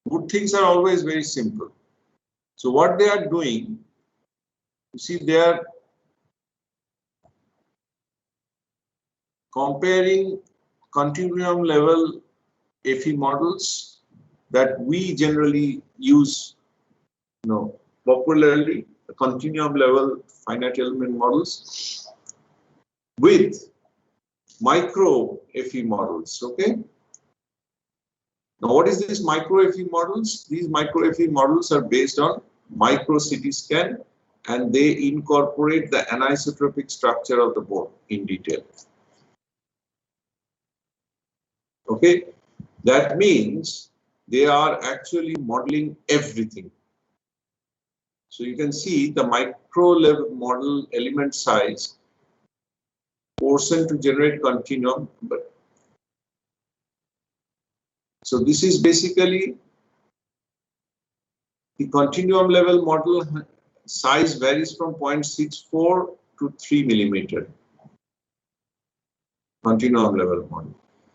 Good things are always very simple. So what they are doing, you see, they are comparing continuum level FE models that we generally use, popularly, continuum level finite element models with micro FE models. Okay. Now, what is this micro FE models? These micro FE models are based on micro CT scan, and they incorporate the anisotropic structure of the bone in detail. Okay, that means they are actually modeling everything. So you can see the micro level model element size portion to generate continuum. But so this is basically the continuum level model size varies from 0.64 to 3 millimeter. Continuum level model,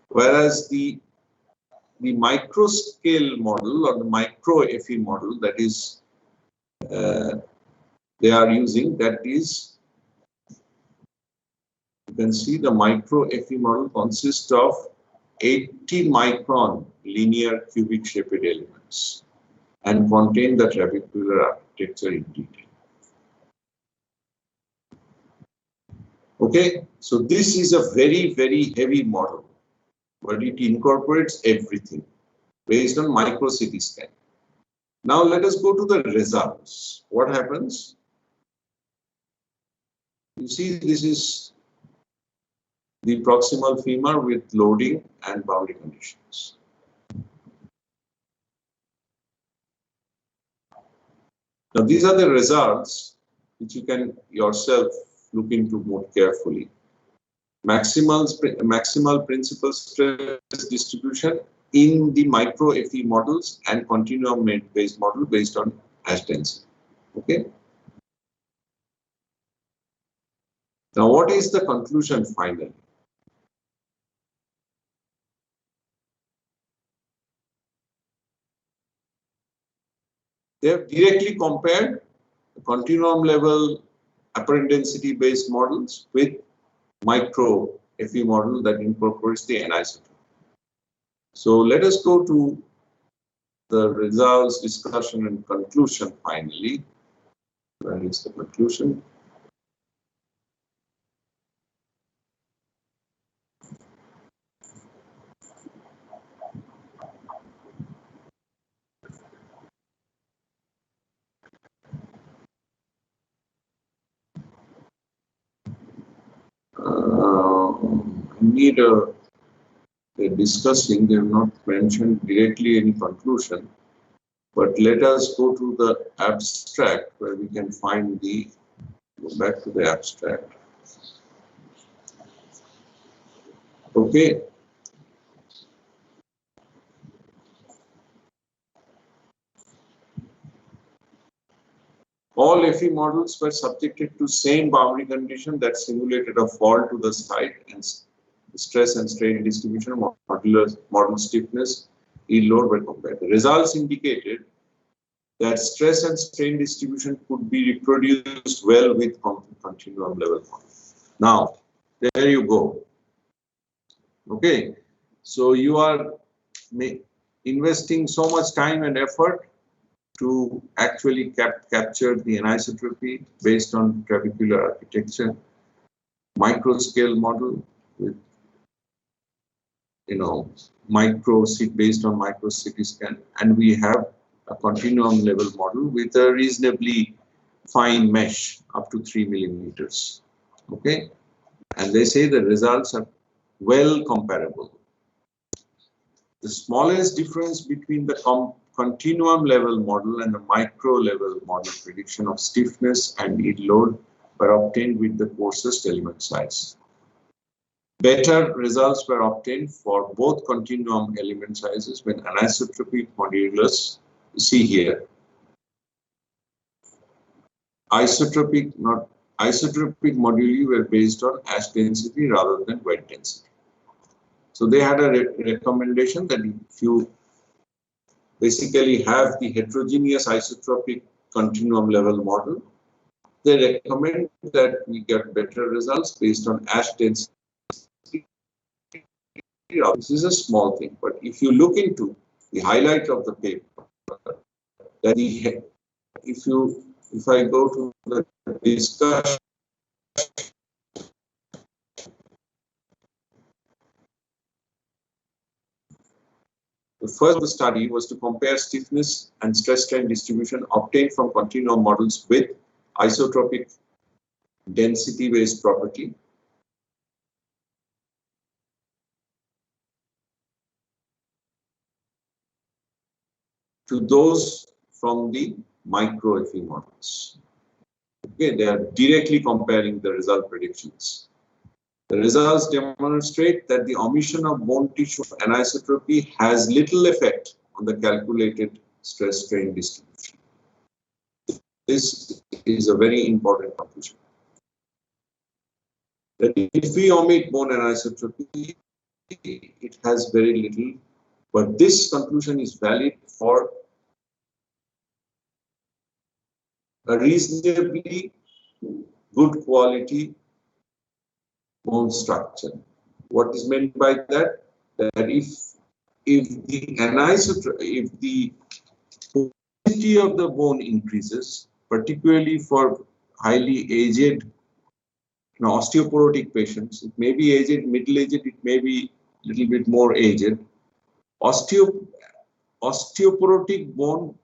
whereas the micro scale model or the micro FE model that is they are using, that is, you can see the micro FE model consists of 80 micron linear cubic shaped elements and contain the trabecular architecture in detail. Okay, so this is a very, very heavy model, but it incorporates everything based on micro CT scan. Now let us go to the results. What happens? You see, this is the proximal femur with loading and boundary conditions. Now these are the results which you can yourself look into more carefully. Maximal principal stress distribution in the micro FE models and continuum based model based on ash density. Okay. Now, what is the conclusion finally? They have directly compared the continuum level apparent density based models with micro FE model that incorporates the anisotropy. So let us go to the results, discussion, and conclusion finally. Where is the conclusion? Need a discussing. They have not mentioned directly any conclusion, but let us go to the abstract where we can find the, go back to the abstract. Okay. All FE models were subjected to same boundary condition that simulated a fall to the site and stress and strain distribution, model stiffness, yield load were compared. The results indicated that stress and strain distribution could be reproduced well with continuum level model. Now, there you go. Okay, so you are investing so much time and effort to actually capture the anisotropy based on trabecular architecture, micro scale model with based on micro CT scan, and we have a continuum level model with a reasonably fine mesh up to 3 millimeters. Okay, and they say the results are well comparable. The smallest difference between the continuum level model and the micro level model prediction of stiffness and yield load were obtained with the coarsest element size. Better results were obtained for both continuum element sizes when anisotropic modulus, see here, isotropic moduli were based on ash density rather than wet density. So they had a recommendation that if you basically have the heterogeneous isotropic continuum level model. They recommend that we get better results based on ash density. This is a small thing, but if you look into the highlight of the paper, that if I go to the discussion, the first study was to compare stiffness and stress strain distribution obtained from continuum models with isotropic density based property to those from the micro-FE models. Okay, they are directly comparing the result predictions. The results demonstrate that the omission of bone tissue anisotropy has little effect on the calculated stress strain distribution. This is a very important conclusion. That if we omit bone anisotropy, it has very little, but this conclusion is valid for a reasonably good quality bone structure. What is meant by that? That if the quality of the bone increases, particularly for highly aged osteoporotic patients, it may be aged, middle-aged, it may be a little bit more aged. Osteoporotic bone,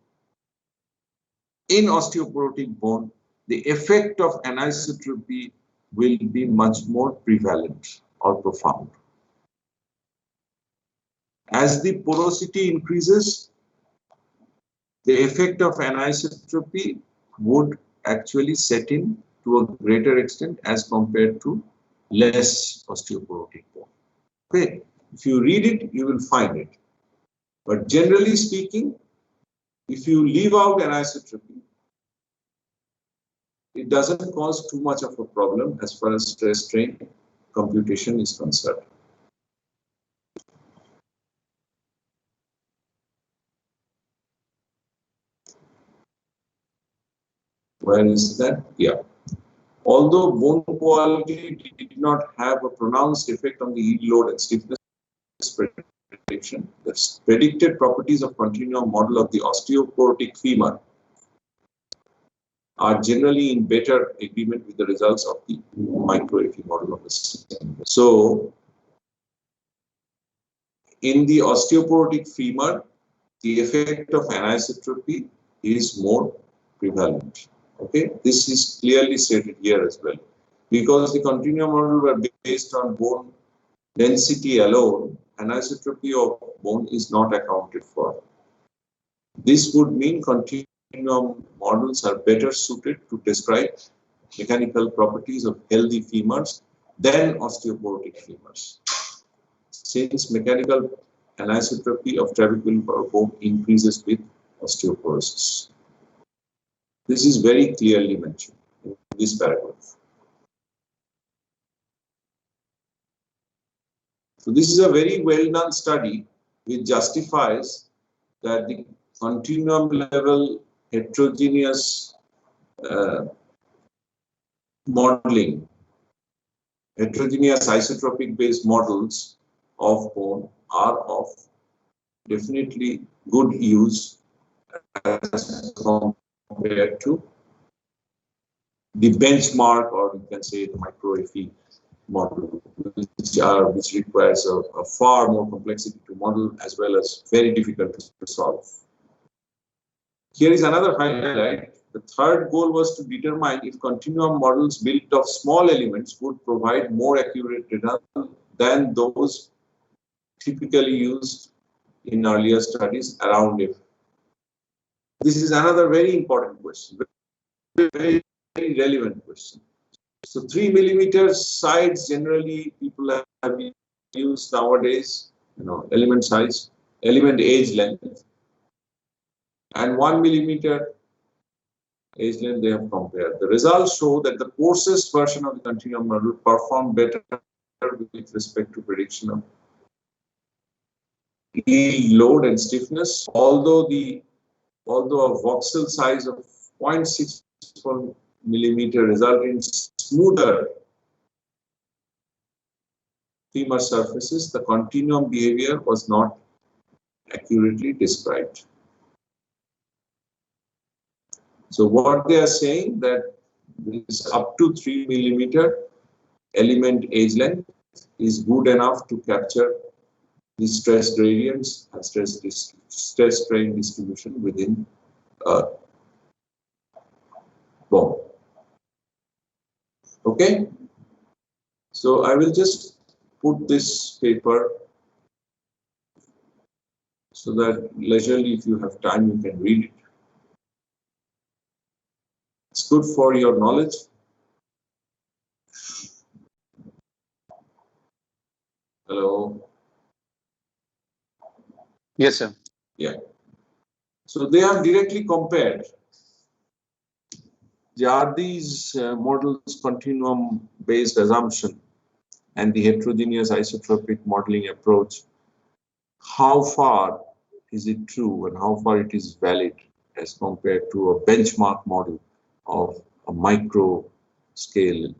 in osteoporotic bone, the effect of anisotropy will be much more prevalent or profound. As the porosity increases, the effect of anisotropy would actually set in to a greater extent as compared to less osteoporotic bone. Okay, if you read it, you will find it. But generally speaking, if you leave out anisotropy, it doesn't cause too much of a problem as far as stress strain computation is concerned. Where is that? Yeah. Although bone quality did not have a pronounced effect on the yield load and stiffness prediction, the predicted properties of continuum model of the osteoporotic femur are generally in better agreement with the results of the micro-FE model of the system. So, in the osteoporotic femur, the effect of anisotropy is more prevalent. Okay, this is clearly stated here as well. Because the continuum model were based on bone density alone, anisotropy of bone is not accounted for. This would mean continuum models are better suited to describe mechanical properties of healthy femurs than osteoporotic femurs, since mechanical anisotropy of trabecular bone increases with osteoporosis. This is very clearly mentioned in this paragraph. So this is a very well-done study which justifies that the continuum level heterogeneous modeling, heterogeneous isotropic based models of bone are of definitely good use as compared to the benchmark, or you can say the micro-FE model, which requires a far more complexity to model as well as very difficult to solve. Here is another highlight. The third goal was to determine if continuum models built of small elements would provide more accurate data than those typically used in earlier studies around it. This is another very important question, very relevant question. So 3 millimeter sides generally people have used nowadays, element size, element edge length, and 1 millimeter edge length they have compared. The results show that the coarsest version of the continuum model performed better with respect to prediction of yield load and stiffness. Although a voxel size of 0.64 millimeter result in smoother femur surfaces, the continuum behavior was not accurately described. So what they are saying that this up to 3 millimeter element edge length is good enough to capture the stress gradients and stress strain distribution within bone. Okay, so I will just put this paper so that leisurely, if you have time, you can read it. It's good for your knowledge. Hello. Yes, sir. Yeah. So they are directly compared. Jardy's model's continuum-based assumption and the heterogeneous isotropic modeling approach. How far is it true and how far it is valid as compared to a benchmark model of a micro scale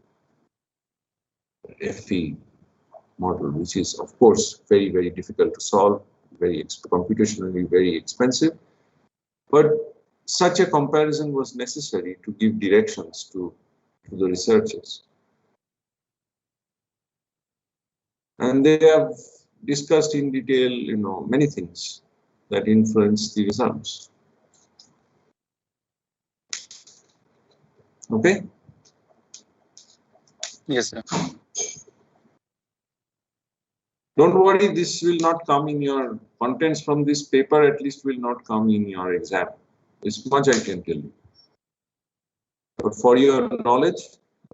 FE model, which is of course very, very difficult to solve, very computationally very expensive. But such a comparison was necessary to give directions to the researchers. And they have discussed in detail, many things that influence the results. Okay? Yes, sir. Don't worry, this will not come in your contents from this paper, at least will not come in your exam. This much I can tell you. But for your knowledge,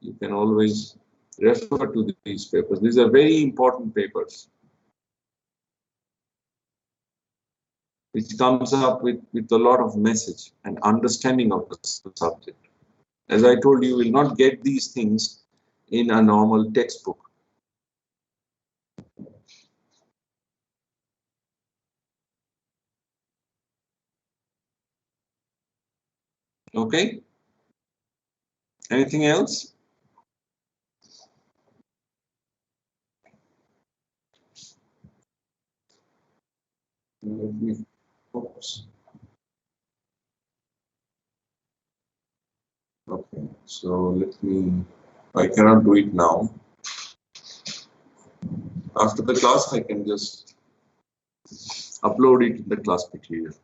you can always refer to these papers. These are very important papers, which comes up with a lot of message and understanding of the subject. As I told you, you will not get these things in a normal textbook. Okay? Anything else? Oops. Okay, so I cannot do it now. After the class, I can just upload it in the class material.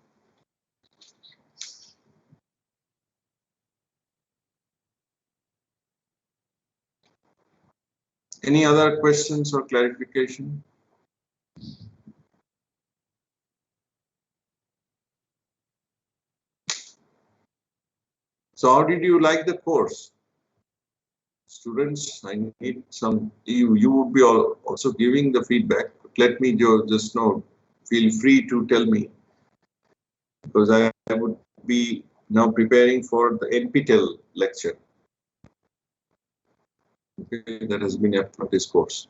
Any other questions or clarification? So how did you like the course? Students, I need some, you would be also giving the feedback, but let me just know, feel free to tell me, because I would be now preparing for the NPTEL lecture. Okay, that has been for this course.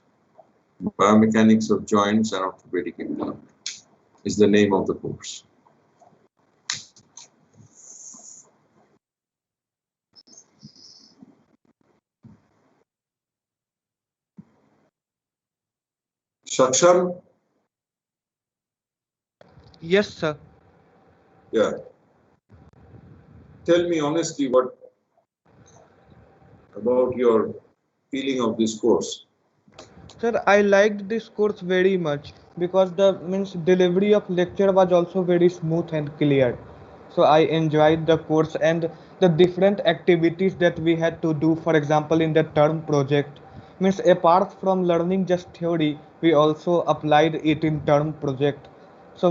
Biomechanics of Joints and Orthopedic Implant is the name of the course. Shaksham? Yes, sir. Yeah. Tell me honestly about your feeling of this course. Sir, I liked this course very much because the delivery of lecture was also very smooth and clear. So I enjoyed the course and the different activities that we had to do. For example, in the term project, apart from learning just theory, we also applied it in term project. So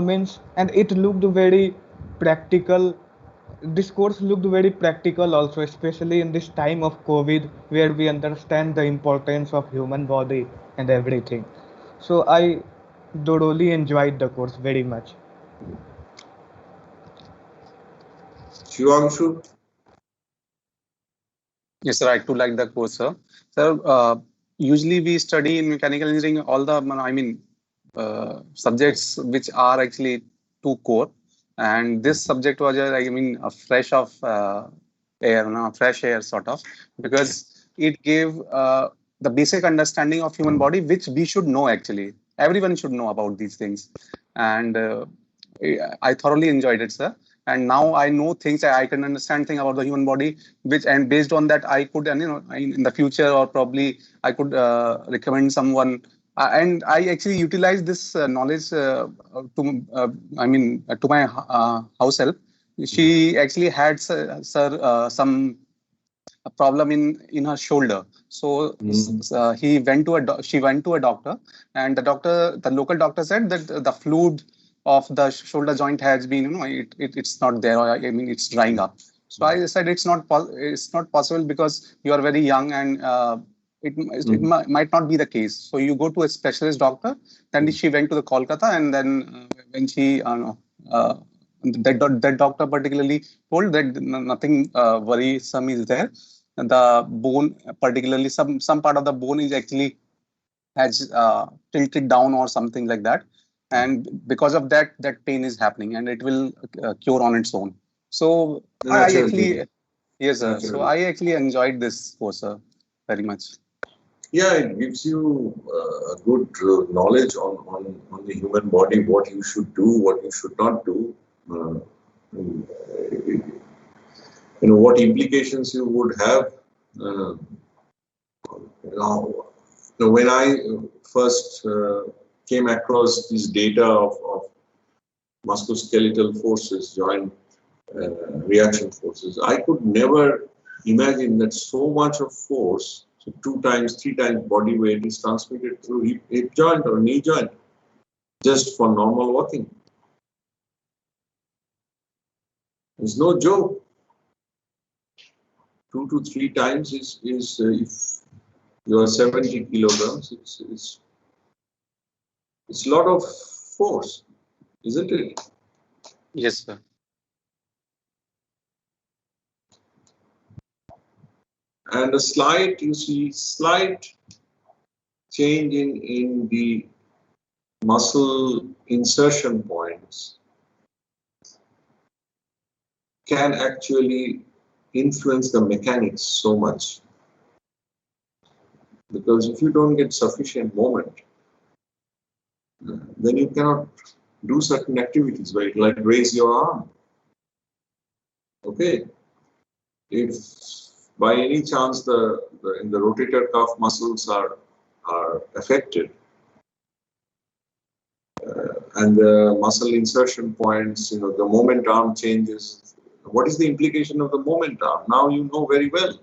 and it looked very practical. This course looked very practical also, especially in this time of COVID, where we understand the importance of human body and everything. So I thoroughly enjoyed the course very much. Shivanshu? Yes, sir. I too like the course, sir. Sir, usually we study in mechanical engineering all the, subjects which are actually too core, and this subject was, I mean, a fresh of air, no, fresh air sort of, because it gave the basic understanding of human body, which we should know actually. Everyone should know about these things, and I thoroughly enjoyed it, sir. And now I know things, I can understand things about the human body, which, and based on that, I could, and in the future, or probably I could recommend someone. And I actually utilize this knowledge to, I mean, to my house help. She actually had, sir, some a problem in her shoulder. So he went to she went to a doctor, and the local doctor said that the fluid of the shoulder joint has been, it's not there, or I mean, it's drying up. So I said it's not possible, because you are very young, and might not be the case. So you go to a specialist doctor. Then she went to the Kolkata, and then when she that doctor particularly told that nothing worrisome is there. The bone, particularly some part of the bone, is actually has tilted down or something like that, and because of that, that pain is happening, and it will cure on its own. So I actually, yes, sir. So I actually enjoyed this course, sir, very much. Yeah, it gives you a good knowledge on the human body, what you should do, what you should not do. What implications you would have. When I first came across this data of musculoskeletal forces, joint reaction forces, I could never imagine that so much of force, so 2 times, 3 times body weight, is transmitted through hip joint or knee joint just for normal walking. It's no joke. 2 to 3 times is if you are 70 kilograms, it's a lot of force, isn't it? Yes, sir. And a slight, you see, slight change in the muscle insertion points can actually influence the mechanics so much. Because if you don't get sufficient moment, then you cannot do certain activities, right? Like raise your arm. Okay. If by any chance the rotator cuff muscles are affected, and the muscle insertion points, the moment arm changes. What is the implication of the moment arm? Now you know very well.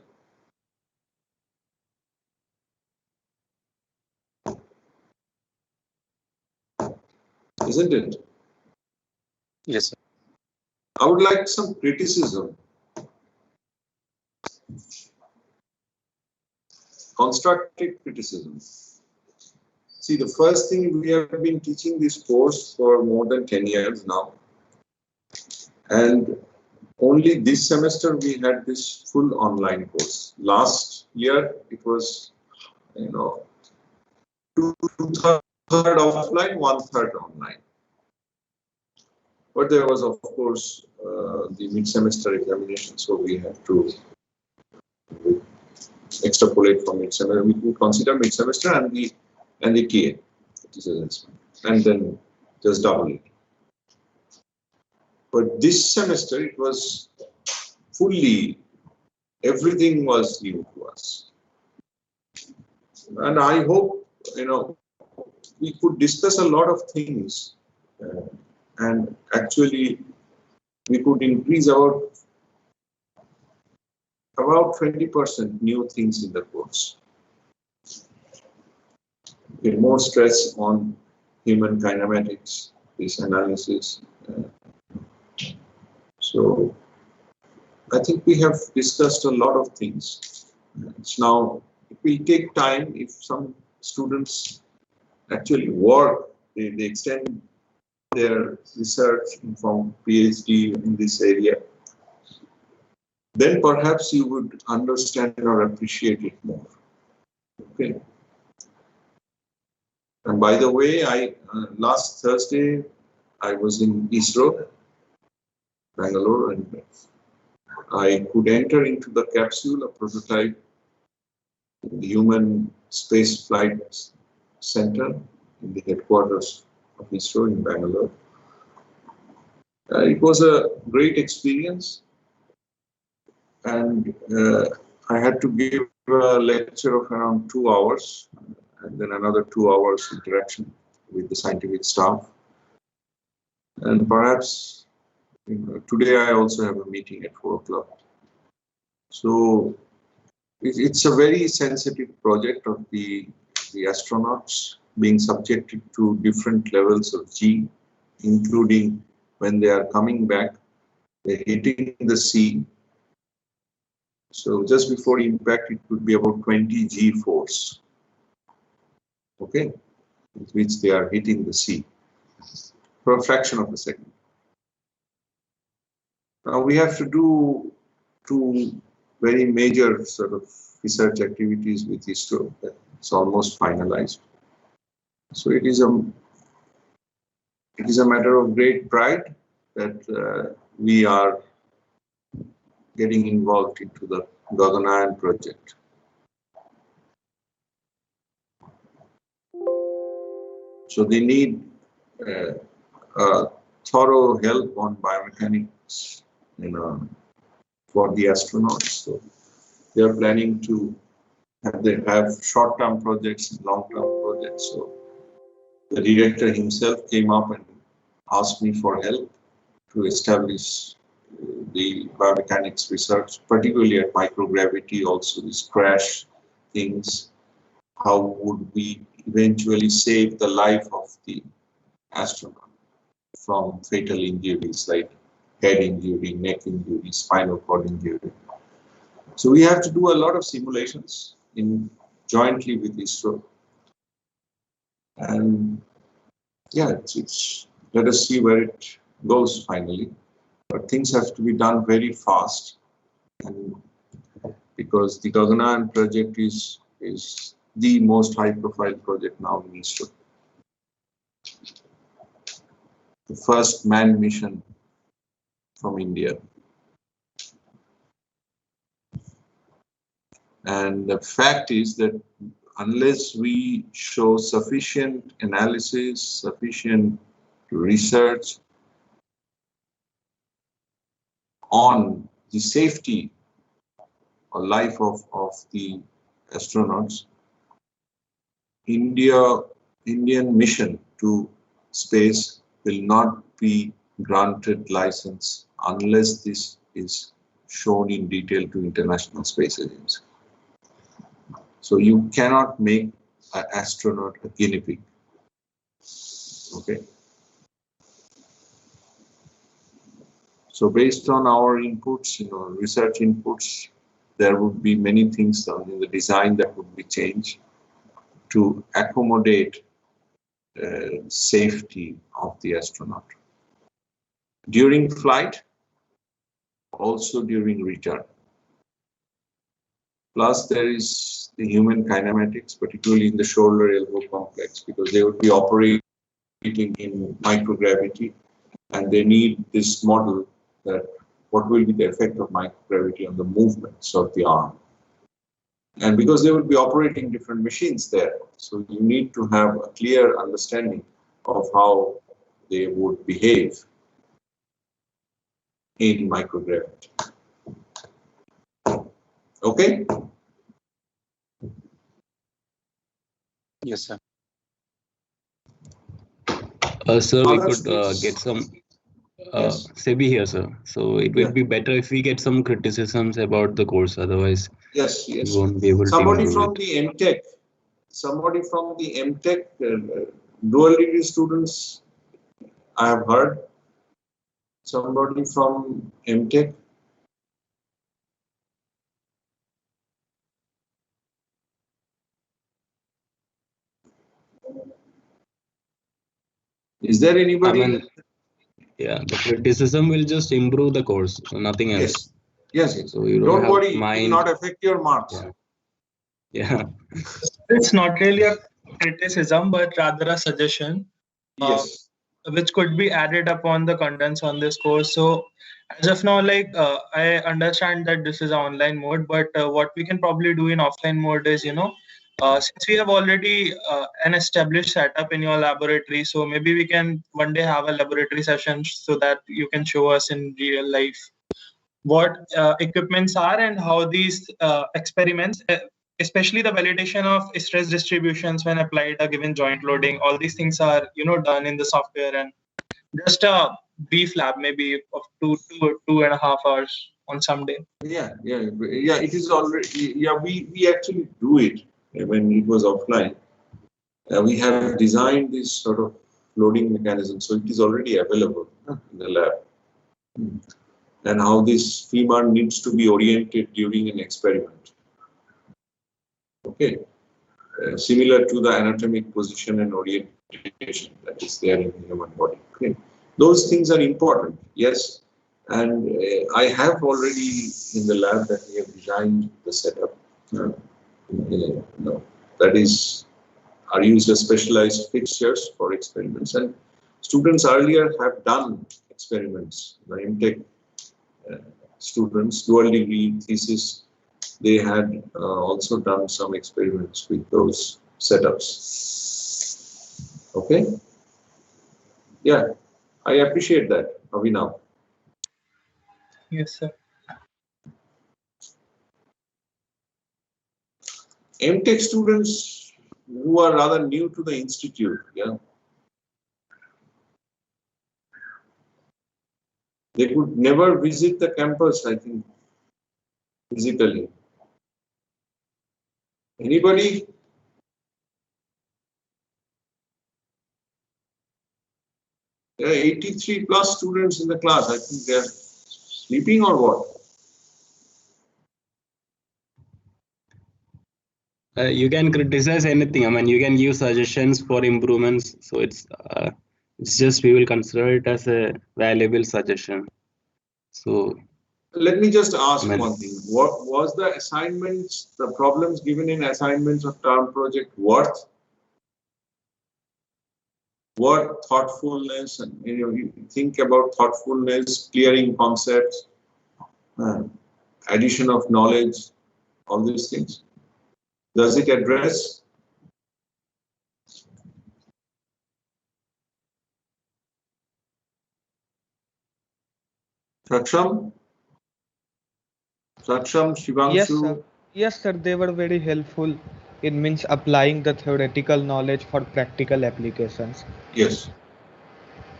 Isn't it? Yes, sir. I would like some criticism. Constructive criticism. See, the first thing, we have been teaching this course for more than 10 years now. And only this semester we had this full online course. Last year it was, 2/3 offline, 1/3 online. But there was, of course, the mid-semester examination, so we had to extrapolate from mid-semester. We could consider mid-semester and the TA, and then just double it. But this semester it was fully, everything was new to us, and I hope we could discuss a lot of things, and actually we could increase about 20% new things in the course. With more stress on human kinematics, this analysis. So I think we have discussed a lot of things. It's now, it will take time. If some students actually work, they extend their research from PhD in this area, then perhaps you would understand or appreciate it more. Okay. And by the way, last Thursday I was in ISRO, Bangalore, and I could enter into the capsule, a prototype, in the Human Space Flight Center in the headquarters of ISRO in Bangalore. It was a great experience, and I had to give a lecture of around 2 hours, and then another 2 hours interaction with the scientific staff. And perhaps today I also have a meeting at 4 o'clock. So it's a very sensitive project of the astronauts being subjected to different levels of G, including when they are coming back, they're hitting the sea. So just before impact, it could be about 20 G force, okay, with which they are hitting the sea for a fraction of a second. Now we have to do 2 very major sort of research activities with ISRO. It's almost finalized. So it is a matter of great pride that we are getting involved into the Gaganyaan project. So they need thorough help on biomechanics, for the astronauts. So they are planning to have short-term projects and long-term projects. So the director himself came up and asked me for help to establish the biomechanics research, particularly at microgravity, also these crash things. How would we eventually save the life of the astronaut from fatal injuries like head injury, neck injury, spinal cord injury? So we have to do a lot of simulations jointly with ISRO. And yeah, let us see where it goes finally. But things have to be done very fast, and because the Gaganyaan project is the most high-profile project now in ISRO. The first manned mission from India. And the fact is that unless we show sufficient analysis, sufficient research on the safety or life of the astronauts, Indian mission to space will not be granted license unless this is shown in detail to International Space Agency. So you cannot make an astronaut a guinea pig. Okay. So based on our inputs, research inputs, there would be many things in the design that would be changed to accommodate safety of the astronaut during flight, also during return. Plus, there is the human kinematics, particularly in the shoulder-elbow complex, because they would be operating in microgravity, and they need this model that what will be the effect of microgravity on the movements of the arm. And because they will be operating different machines there, so you need to have a clear understanding of how they would behave in microgravity. Okay? Yes, sir. Sir, we Other could states- get some Yes. Sebi here, sir. So it would be better if we get some criticisms about the course. Otherwise, Yes, we yes. won't be able Somebody to from improve it. the MTech, dual degree students, I have heard. Somebody from MTech. Is there anybody? I mean, yeah, the criticism will just improve the course, nothing else. Yes, yes. So you Don't have worry, it will mind. not affect your marks. Yeah. Yeah. It's not really a criticism, but rather a suggestion. Yes. Which could be added upon the contents on this course. So as of now, I understand that this is an online mode, but what we can probably do in offline mode is, since we have already an established setup in your laboratory, so maybe we can one day have a laboratory session so that you can show us in real life what equipments are and how these experiments, especially the validation of stress distributions when applied a given joint loading, all these things are done in the software, and just a brief lab maybe of 2.5 hours on some day. Yeah. It is already. Yeah, we actually do it when it was offline. We have designed this sort of loading mechanism, so it is already available in the lab. And how this femur needs to be oriented during an experiment. Okay, similar to the anatomic position and orientation that is there in the human body. Okay, those things are important. Yes, and I have already in the lab that we have designed the setup. That is, are used as specialized fixtures for experiments, and students earlier have done experiments. The MTech students, dual degree thesis, they had also done some experiments with those setups. Okay? Yeah, I appreciate that, Abhinav. Yes, sir. MTech students who are rather new to the institute, yeah, they could never visit the campus, I think, physically. Anybody? There are 83 plus students in the class. I think they're sleeping or what? You can criticize anything. I mean, you can give suggestions for improvements. So it's just we will consider it as a valuable suggestion. So let me just ask one thing. What was the assignments, the problems given in assignments of term project worth thoughtfulness, and you think about thoughtfulness, clearing concepts, addition of knowledge, all these things? Does it address? Saksham, Shivanshu? Yes, sir, they were very helpful in means applying the theoretical knowledge for practical applications. Yes.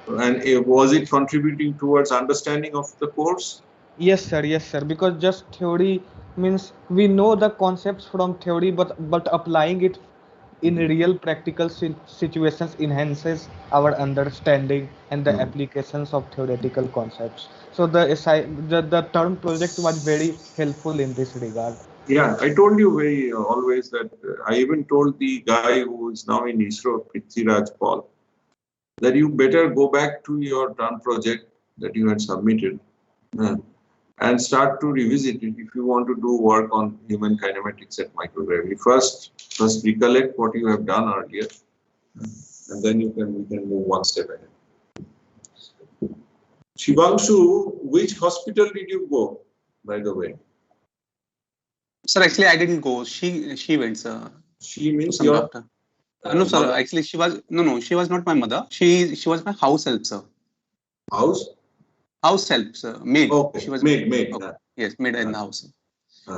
And was it contributing towards understanding of the course? Yes, sir, because just theory means we know the concepts from theory, but applying it in real practical situations enhances our understanding and the applications of theoretical concepts. So the term project was very helpful in this regard. Yeah, I told you always that I even told the guy who is now in ISRO, Prithviraj Paul, that you better go back to your term project that you had submitted and start to revisit it if you want to do work on human kinematics at microgravity. First recollect what you have done earlier, and then we can move one step ahead. Shivanshu, which hospital did you go, by the way? Sir, actually, I didn't go. She went, sir. She means your doctor. No, sir. Mother? Actually, she was She was not my mother. She was my house help, sir. House help, sir. Maid. Okay. She was maid. Okay. Yes, maid in the house.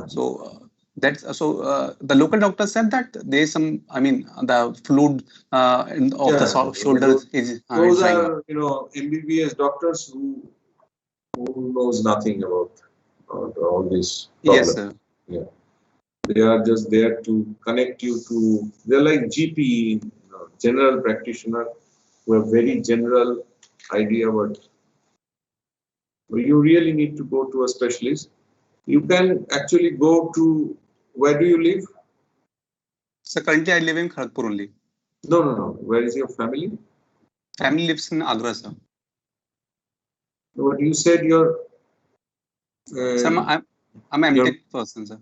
So the local doctor said that there is some. I mean, the fluid of the shoulder is. Those are MBBS doctors who knows nothing about all these problems. Yes, sir. Yeah. They are just there to connect you to. They're like GP, general practitioner, who have very general idea, but you really need to go to a specialist. You can actually go to. Where do you live? So currently I live in Kharagpur only. No. Where is your family? Family lives in Agra, sir. But you said you're. Sir, I'm an MTech person, sir.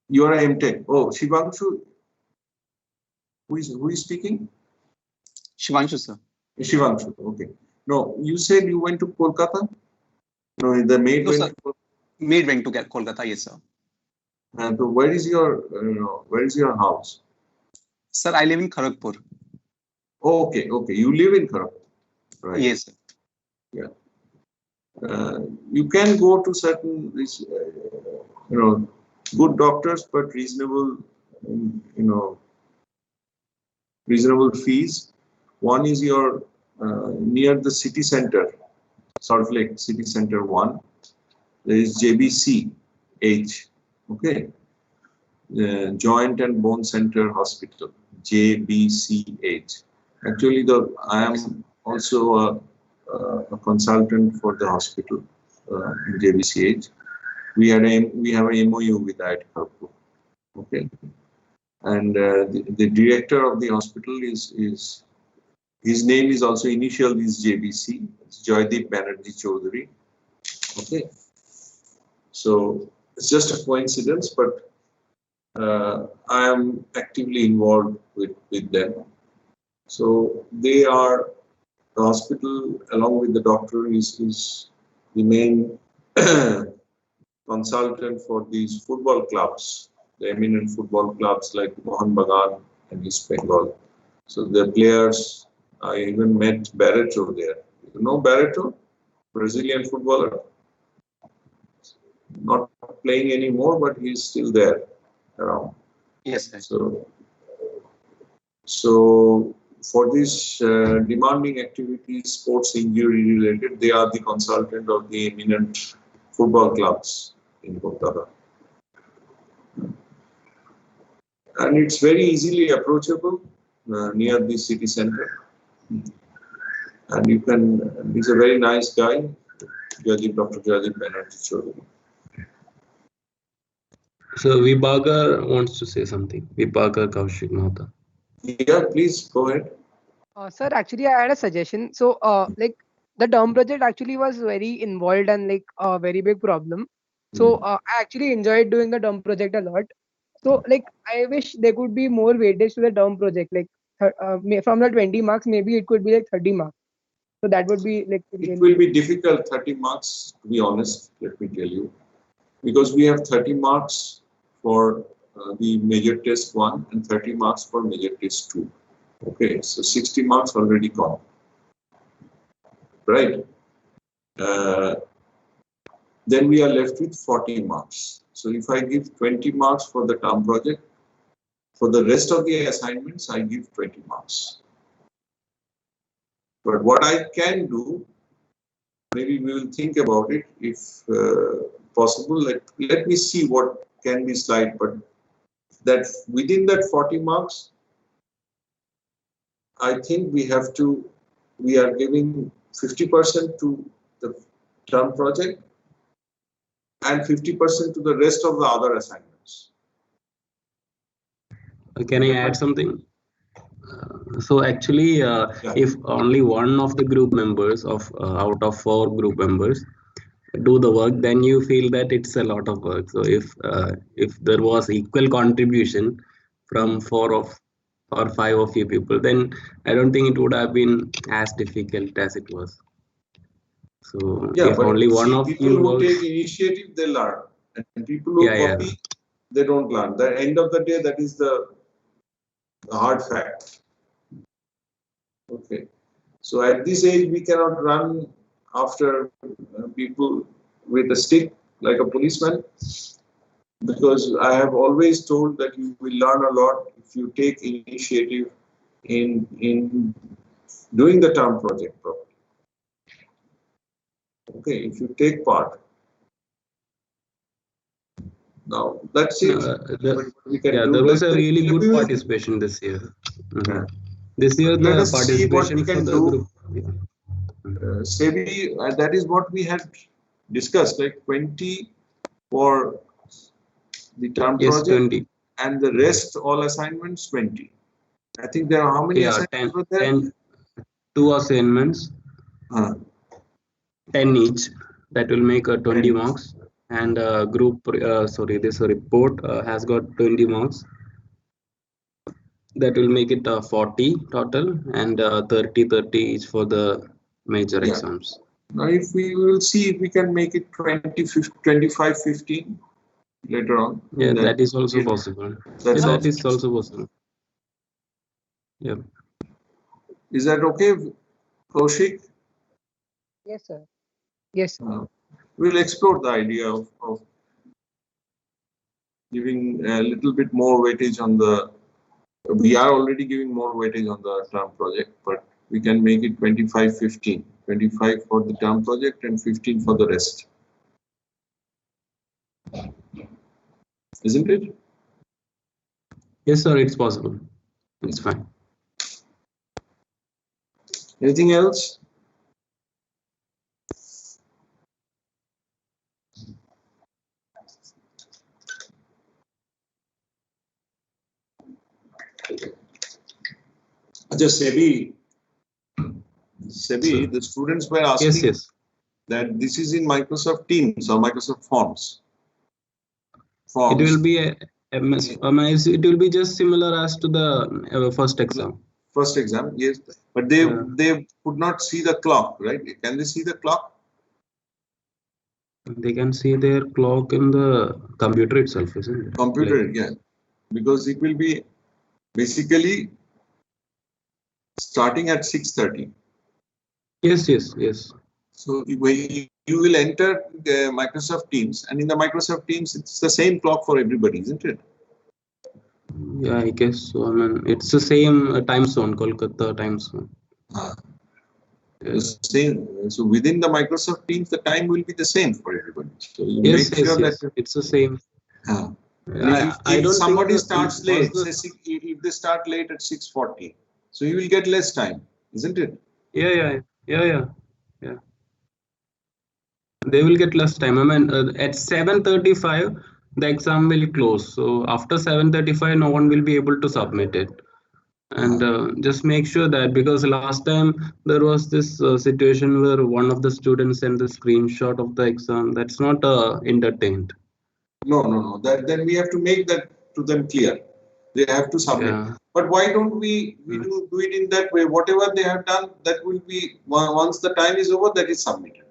You are an MTech. Oh, Shivanshu, Who is speaking? Shivanshu, sir. Shivanshu. Okay. No, you said you went to Kolkata? No, the maid No, went sir. to Maid went to Kolkata, yes, sir. And where is your house? Sir, I live in Kharagpur. Oh, okay, okay. You live in Kharagpur, right? Yes, sir. Yeah. You can go to certain, good doctors, but reasonable, reasonable fees. One is your near the city center, Salt Lake City Center 1. There is JBCH, okay, Joint and Bone Center Hospital, JBCH. Actually, I am also a consultant for the hospital in JBCH. We have a MOU with IIT Kharagpur, okay, and the director of the hospital is his name is also initial is JBC. It's Joydeep Banerjee Chaudhary. Okay, so it's just a coincidence, but I am actively involved with them. So they are the hospital, along with the doctor, is the main consultant for these football clubs, the eminent football clubs like Mohan Bagan and East Bengal. So the players, I even met Barreto there. You know Barreto, Brazilian footballer, not playing anymore, but he's still there around. Yes, sir. So for these demanding activities, sports injury related, they are the consultant of the eminent football clubs in Kolkata. And it's very easily approachable near the city center. And you can, he's a very nice guy, Dr. Joydeep Banerjee Chaudhary. So Vibhaga wants to say something. Vibhaga Kaushik Mehta. Yeah, please go ahead. Sir, actually, I had a suggestion. So, like the term project actually was very involved and like a very big problem. So, I actually enjoyed doing the term project a lot. So, like, I wish there could be more weightage to the term project. Like, from the 20 marks, maybe it could be like 30 marks. So that would be like. It will be difficult, 30 marks, to be honest, let me tell you. Because we have 30 marks for the major test 1 and 30 marks for major test 2. Okay, so 60 marks already gone. Right? Then we are left with 40 marks. So if I give 20 marks for the term project, for the rest of the assignments, I give 20 marks. But what I can do, maybe we will think about it if possible. Let me see what can be slide, but that within that 40 marks, I think we are giving 50% to the term project and 50% to the rest of the other assignments. Can I add something? So actually, if only one of the group members out of 4 group members do the work, then you feel that it's a lot of work. So if there was equal contribution from 4 or 5 of you people, then I don't think it would have been as difficult as it was. So yeah, if only one of people you who works, take initiative, they learn, and people who copy, they don't learn. The end of the day, that is the hard fact. Okay, so at this age, we cannot run after people with a stick like a policeman, because I have always told that you will learn a lot if you take initiative in doing the term project properly. Okay, if you take part. Now that's it. There was a really good participation this year. This year the participation for the group. SEBI, that is what we had discussed, like 20 for the term project, 20. And the rest all assignments 20. I think there are how many assignments were there? 10, 2 assignments, 10 each. That will make 20 marks. And group, this report has got 20 marks. that will make it 40 total, and 30 each for the major Yeah. exams. Now, if we will see if we can make it 25, 15 later on. Yeah, then that is also it- possible. That's Yeah, also, that is also possible. Yeah. is that okay, Kaushik? Yes, sir. Yes. We'll explore the idea of giving a little bit more weightage on the. We are already giving more weightage on the term project, but we can make it 25, 15. 25 for the term project and 15 for the rest. Isn't it? Yes, sir, it's possible. It's fine. Anything else? Just Sebi, the students were asking Yes. that this is in Microsoft Teams or Microsoft Forms. It will be it will be just similar as to the first exam. First exam, yes, but they could not see the clock, right? Can they see the clock? They can see their clock in the computer itself, isn't it? Computer, Like, yeah, because it will be basically starting at 6:30. Yes. So when you will enter the Microsoft Teams, and in the Microsoft Teams, it's the same clock for everybody, isn't it? Yeah, I guess so. I mean, it's the same time zone, Kolkata time zone. Same. So within the Microsoft Teams, the time will be the same for everybody. So you Yes, make sure yes. that It's the same. If somebody starts late, say if they start late at 6:40, so you will get less time, isn't it? Yeah. They will get less time. I mean, at 7:35, the exam will close. So after 7:35, no one will be able to submit it. And just make sure that, because last time there was this situation where one of the students sent the screenshot of the exam. That's not entertained. No. Then we have to make that to them clear. They have to submit. Yeah. But why don't we do it in that way? Whatever they have done, that will be once the time is over, that is submitted.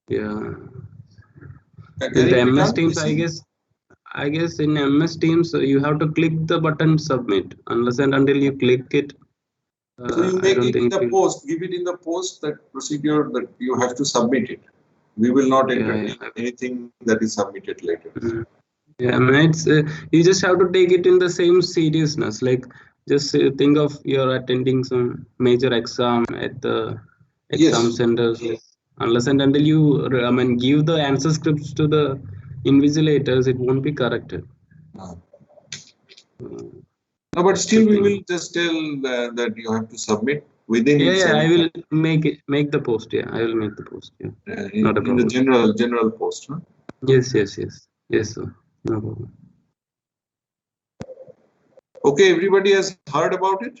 Yeah. Can With it the be MS done? Teams, I guess in MS Teams you have to click the button submit. Unless and until you click it, So you I make don't it in think the post, give it in the post, that procedure that you have to submit it. We will not entertain anything that is submitted later. Yeah, I mean, it's you just have to take it in the same seriousness. Like, just think of you're attending some major exam at the exam centers. Unless and until you, I mean, give the answer scripts to the invigilators, it won't be corrected. No, but still we will just tell that you have to submit within. Yeah, I will make the post. Yeah, I will make the post. Yeah, not a problem. In the general post, huh? Yes, sir. No problem. Okay, everybody has heard about it?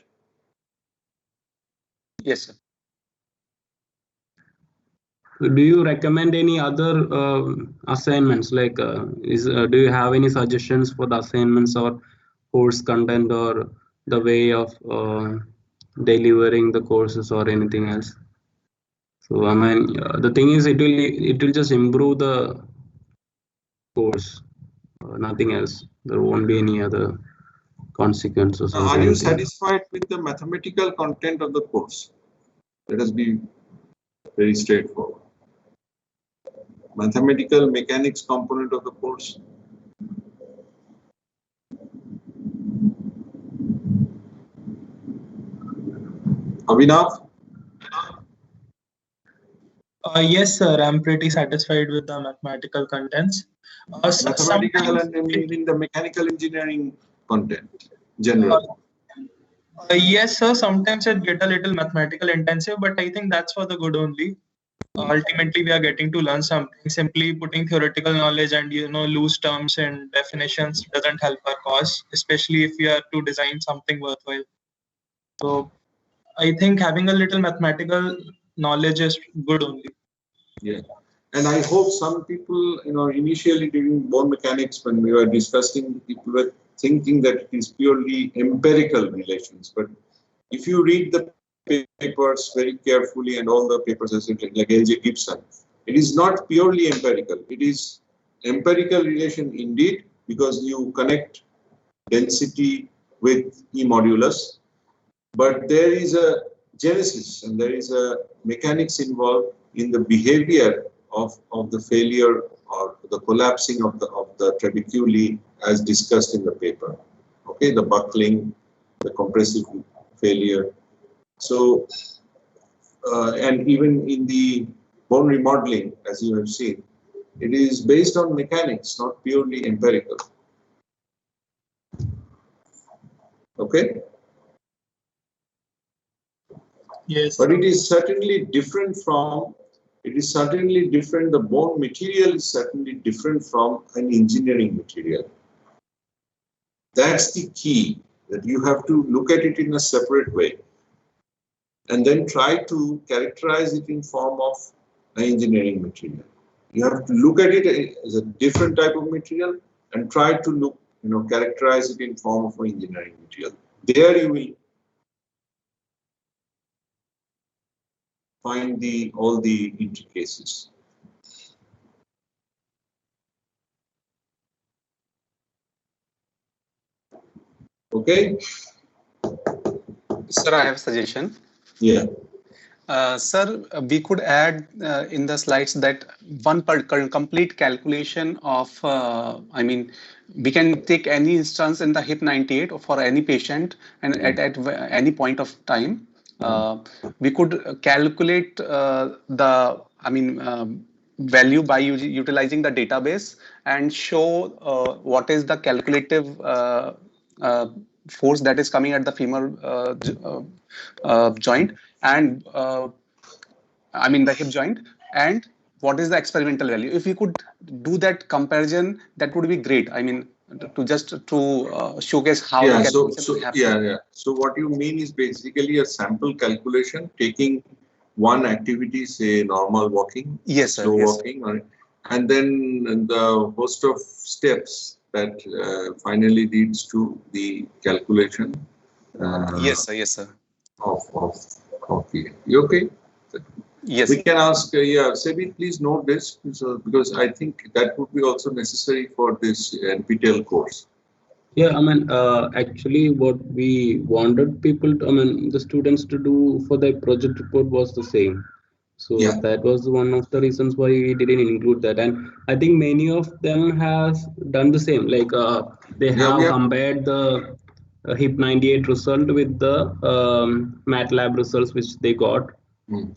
Yes, sir. Do you recommend any other assignments? Like, do you have any suggestions for the assignments or course content or the way of delivering the courses or anything else? So, I mean, the thing is, it will just improve the course, nothing else. There won't be any other consequences. Are you satisfied with the mathematical content of the course? Let us be very straightforward. Mathematical mechanics component of the course. Abhinav? Yes, sir. I'm pretty satisfied with the mathematical contents. Mathematical and meaning the mechanical engineering content, general. Yes, sir. Sometimes it get a little mathematical intensive, but I think that's for the good only. Ultimately, we are getting to learn something. Simply putting theoretical knowledge and loose terms and definitions doesn't help our cause, especially if we are to design something worthwhile. So, I think having a little mathematical knowledge is good only. Yeah, and I hope some people, initially during bone mechanics when we were discussing, people were thinking that it is purely empirical relations. But if you read the papers very carefully, and all the papers like L.J. Gibson, it is not purely empirical. It is empirical relation indeed, because you connect density with E modulus, but there is a genesis and there is a mechanics involved in the behavior of the failure or the collapsing of the trabeculae as discussed in the paper. Okay, the buckling, the compressive failure. So, and even in the bone remodeling, as you have seen, it is based on mechanics, not purely empirical. Okay? Yes. But it is certainly different from, the bone material is certainly different from an engineering material. That's the key, that you have to look at it in a separate way and then try to characterize it in form of an engineering material. You have to look at it as a different type of material and try to characterize it in form of an engineering material. There you will find all the intricacies. Okay? Sir, I have a suggestion. Yeah. Sir, we could add in the slides that one complete calculation of, I mean, we can take any instance in the HIP 98 for any patient, and at any point of time, we could calculate the, value by utilizing the database and show what is the calculative force that is coming at the femur joint, and the hip joint, and what is the experimental value. If we could do that comparison, that would be great. I mean, to showcase how the calculation happens. So what you mean is basically a sample calculation, taking one activity, say normal walking, yes, sir, slow yes, walking, and then the host of steps that finally leads to the calculation. Yes, sir. Yes, sir. Okay. You okay? Yes. We can ask, Sebi, please note this, because I think that would be also necessary for this NPTEL course. Yeah, actually what we wanted people to, the students to do for their project report was the same. So that was one of the reasons why we didn't include that. And I think many of them has done the same. Like they have compared the HIP 98 result with the MATLAB results which they got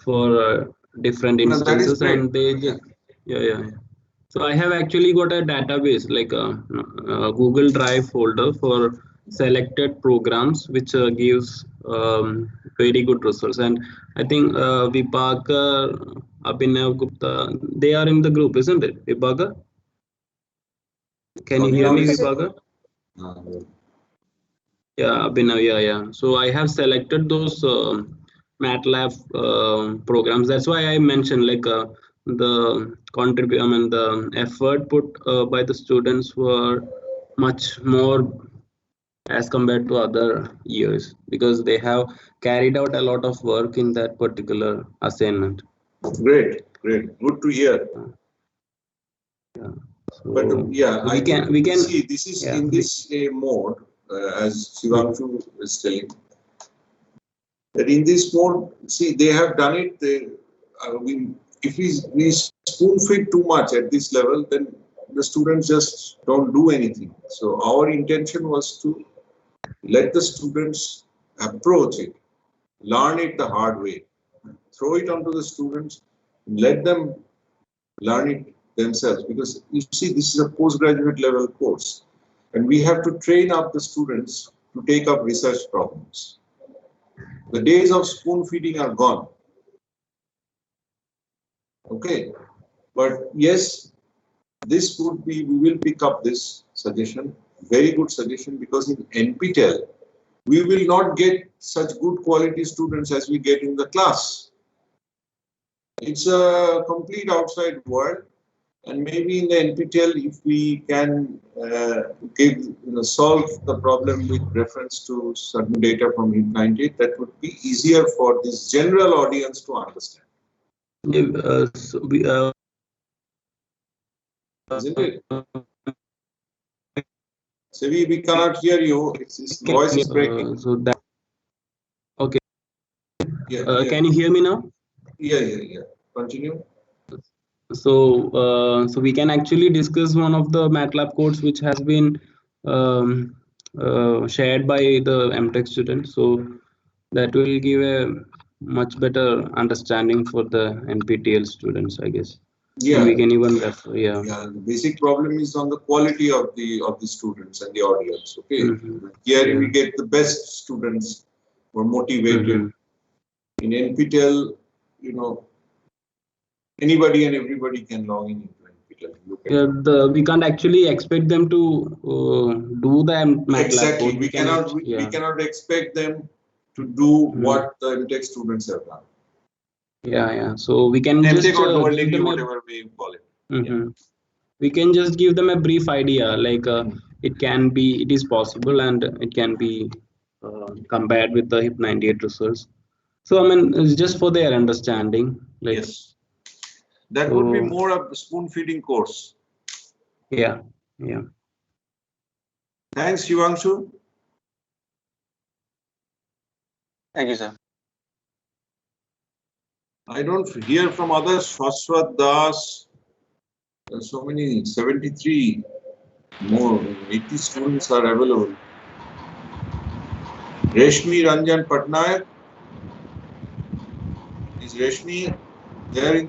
for different instances, and they just So I have actually got a database, like a Google Drive folder for selected programs, which gives very good results. And I think Vibhakar, Abhinav Gupta, they are in the group, isn't it? Vibhakar? Can you hear me, Vibhakar? Yeah, Abhinav, yeah. So I have selected those MATLAB programs. That's why I mentioned like the effort put by the students were much more as compared to other years, because they have carried out a lot of work in that particular assignment. Great, good to hear. Yeah. So we can see this is in this mode, as Shivanshu is telling, that in this mode, see, they have done it. If we spoon feed too much at this level, then the students just don't do anything. So our intention was to let the students approach it, learn it the hard way, throw it onto the students, let them learn it themselves. Because you see, this is a postgraduate level course, and we have to train up the students to take up research problems. The days of spoon feeding are gone. Okay, but yes, this would be, we will pick up this suggestion, very good suggestion, because in NPTEL, we will not get such good quality students as we get in the class. It's a complete outside world, And maybe in the NPTEL, if we can solve the problem with reference to certain data from HIP98, that would be easier for this general audience to understand. Isn't it? So we cannot hear you. His voice is breaking. So that okay. Yeah. Can you hear me now? Yeah. Continue. So so we can actually discuss one of the MATLAB codes which has been shared by the MTech students. So that will give a much better understanding for the NPTEL students, I guess. Yeah. And we can even refer, yeah. The basic problem is on the quality of the students and the audience. Okay. Here we get the best students who are motivated. In NPTEL, anybody and everybody can log in into NPTEL. We can't actually expect them to do the MATLAB exactly. code. We cannot expect them to do what the MTech students have done. Yeah. So we can just give them whatever way you call it. We can just give them a brief idea, like it is possible and it can be compared with the HIP98 results. So I mean, it's just for their understanding. Like, yes, that would be more of a spoon feeding course. Yeah. Thanks, Shivangshu. Thank you, sir. I don't hear from others. Shashwat Das. There's so many, 73 more, 80 students are available. Reshmi Ranjan Patnaik. Is Reshmi there?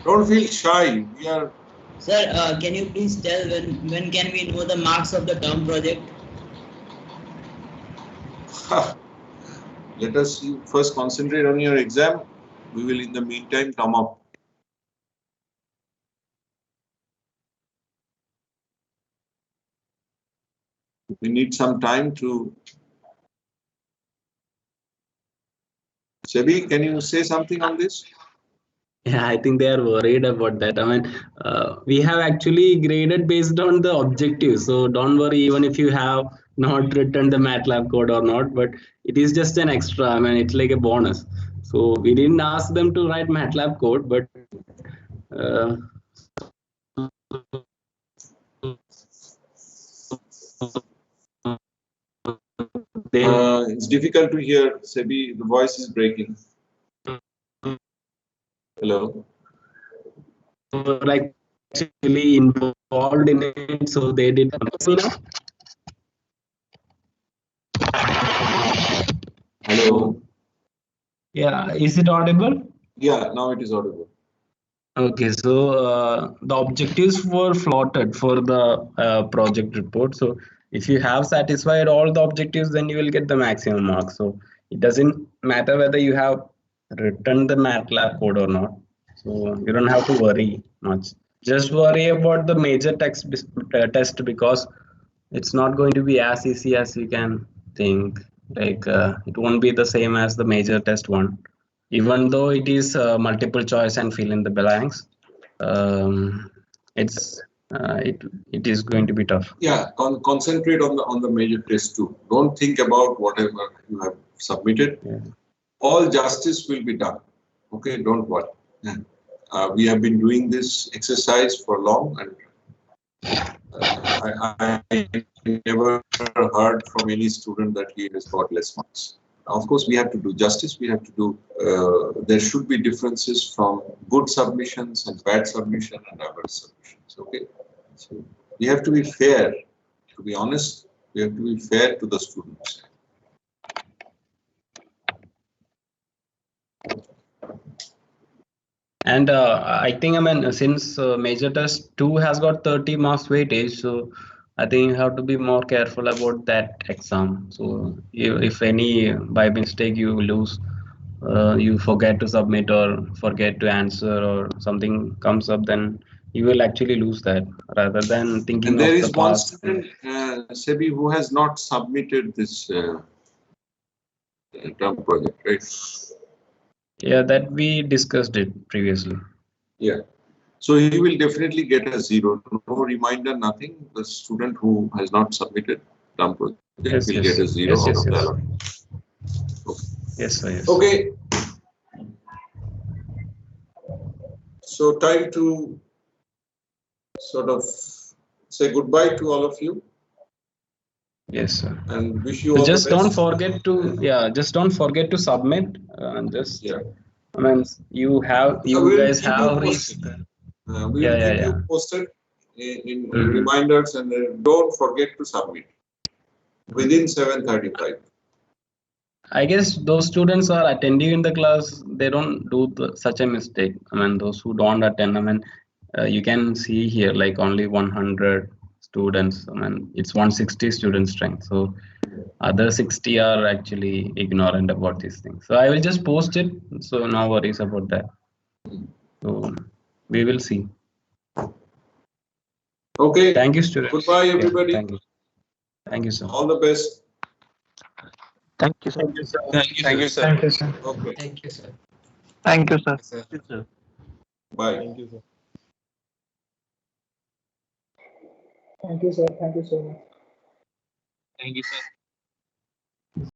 Don't feel shy. We are. Sir, can you please tell when can we know the marks of the term project? Let us first concentrate on your exam. We will in the meantime come up. We need some time to. Sebi, can you say something on this? Yeah, I think they are worried about that. I mean, we have actually graded based on the objective. So don't worry, even if you have not written the MATLAB code or not, but it is just an extra. I mean, it's like a bonus. So we didn't ask them to write MATLAB code, but it's difficult to hear, Sebi. The voice is breaking. Hello. Like actually involved in it, so they did. Hello. Yeah, is it audible? Yeah, now it is audible. Okay, so the objectives were plotted for the project report. So if you have satisfied all the objectives, then you will get the maximum marks. So it doesn't matter whether you have written the MATLAB code or not. So you don't have to worry much. Just worry about the major test because it's not going to be as easy as you can think. Like it won't be the same as the major test one. Even though it is multiple choice and fill in the blanks, it is going to be tough. Yeah, concentrate on the major test too. Don't think about whatever you have submitted. Yeah. All justice will be done. Okay, don't worry. We have been doing this exercise for long, and I never heard from any student that he has got less marks. Of course, we have to do justice. We have to do. There should be differences from good submissions and bad submission and average submissions. Okay, so we have to be fair. To be honest, we have to be fair to the students. And I think, I mean, since major test 2 has got 30 marks weightage, so I think you have to be more careful about that exam. So if any by mistake you lose, you forget to submit or forget to answer or something comes up, then you will actually lose that rather than thinking. And there of is the one past. student, Sebi, who has not submitted this term project, right? Yeah, that we discussed it previously. Yeah. So he will definitely get a 0. No reminder, nothing. The student who has not submitted dump project Yes, will yes. get a 0 Yes, out yes, of the yes. allotment. Yes, sir. Yes. Okay. So time to sort of say goodbye to all of you Yes, sir. and wish you So all the just best. don't forget to, yeah, just don't forget to submit. Just, Yeah. I mean, you We'll guys keep you have posted. reached. We Yeah, will yeah, keep yeah. you posted in Mhm. reminders, and don't forget to submit within 7:35. I guess those students are attending in the class. They don't do such a mistake. I mean, those who don't attend. I mean, you can see here like only 100 students. I mean, it's 160 student strength. So other 60 are actually ignorant about these things. So I will just post it. So no worries about that. So we will see. Okay. Thank you, students. Goodbye, Yeah, everybody. thank you. Thank you, sir. All the best. Thank you, sir. Thank you, sir. Thank you, sir. Thank you, sir. Okay. Thank you, sir. Thank you, sir. Bye. Thank you, sir. Thank you, sir. Thank you so much. Thank you, sir.